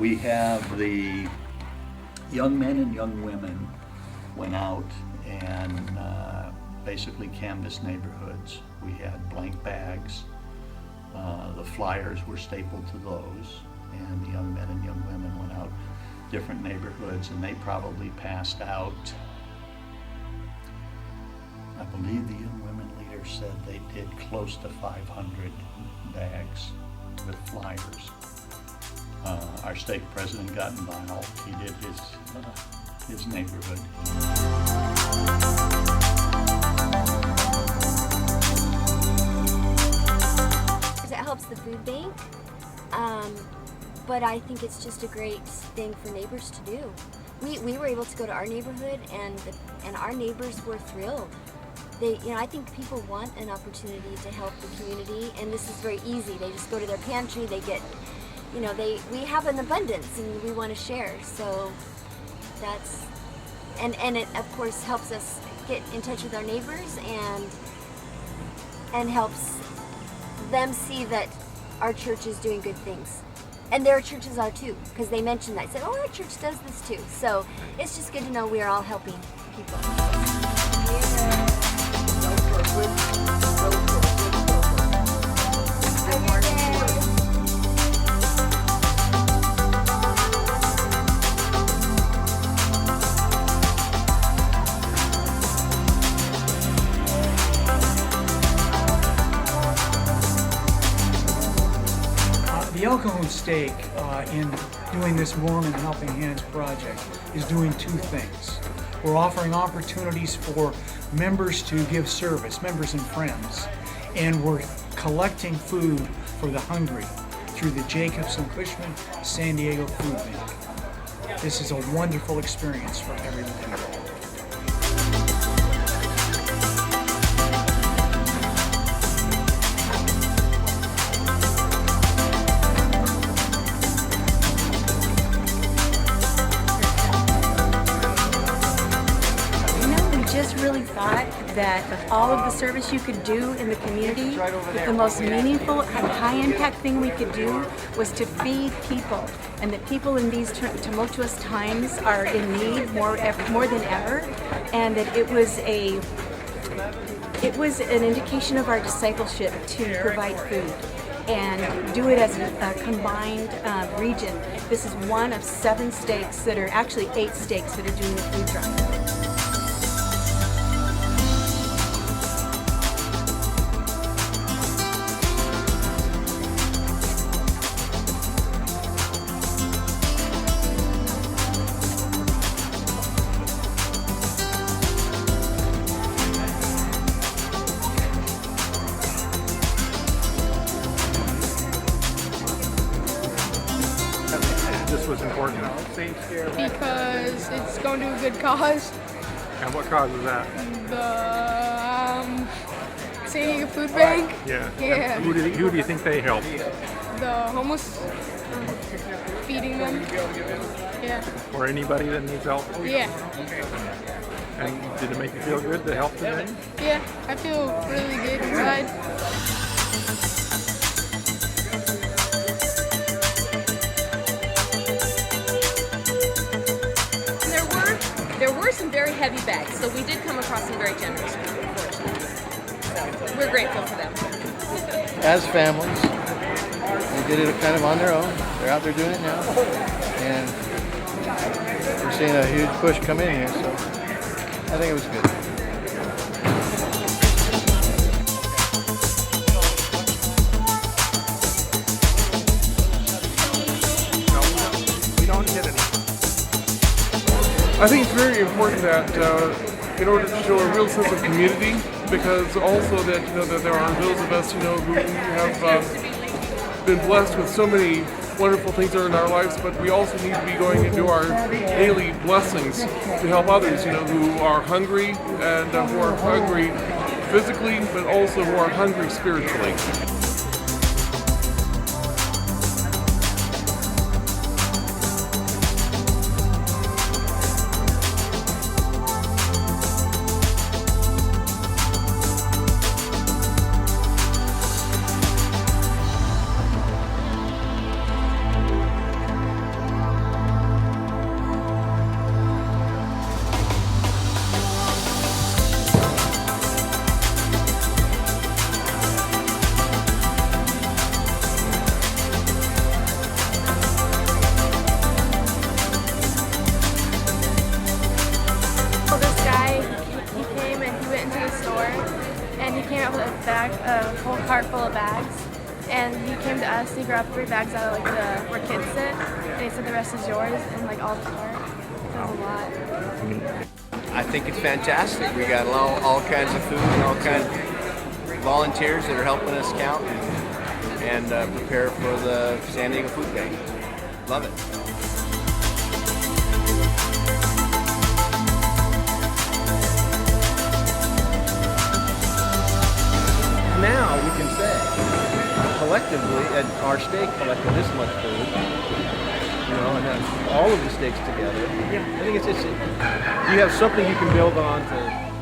We have the young men and young women went out and basically canvassed neighborhoods. We had blank bags. The flyers were stapled to those, and the young men and young women went out different neighborhoods, and they probably passed out, I believe the young women leader said they did close to 500 bags with flyers. Our stake president got involved. He did his neighborhood. It helps the food bank, but I think it's just a great thing for neighbors to do. We were able to go to our neighborhood, and our neighbors were thrilled. I think people want an opportunity to help the community, and this is very easy. They just go to their pantry, they get, we have an abundance and we want to share. So that's, and it of course helps us get in touch with our neighbors and helps them see that our church is doing good things. And their churches are too, because they mentioned that. Said, oh, our church does this too. So it's just good to know we are all helping people. The El Cajon Stake, in doing this Warm and Helping Hands project, is doing two things. We're offering opportunities for members to give service, members and friends, and we're collecting food for the hungry through the Jacobs and Cushman San Diego Food Bank. This is a wonderful experience for everyone involved. Just really thought that of all of the service you could do in the community, that the most meaningful and high-impact thing we could do was to feed people, and that people in these tumultuous times are in need more than ever, and that it was an indication of our discipleship to provide food and do it as a combined region. This is one of 7 stakes that are actually 8 stakes that are doing the food drive. This was important? Because it's going to a good cause. And what cause is that? The San Diego Food Bank. Yeah. Yeah. Who do you think they help? The homeless. Feeding them. Yeah. Or anybody that needs help? Yeah. And did it make you feel good to help them? Yeah. I feel really good inside. There were some very heavy bags, so we did come across some very generous people, unfortunately. So we're grateful for them. As families, they did it kind of on their own. They're out there doing it now. And we're seeing a huge push come in here, so I think it was good. I think it's very important that in order to show a real sense of community, because also that that there are those of us who have been blessed with so many wonderful things in our lives, but we also need to be going into our daily blessings to help others who are hungry and who are hungry physically, but also who are hungry spiritually. came out with a whole cart full of bags. And he came to us, he grabbed 3 bags out of like where kids sit, and he said the rest is yours, and like all the cart. That was a lot. I think it's fantastic. We got all kinds of food and all kinds of volunteers that are helping us count and prepare for the San Diego Food Bank. Love it. Now we can say, collectively, at our steak collected this much food, you know, and then all of the steaks together. I think it's you have something you can build on to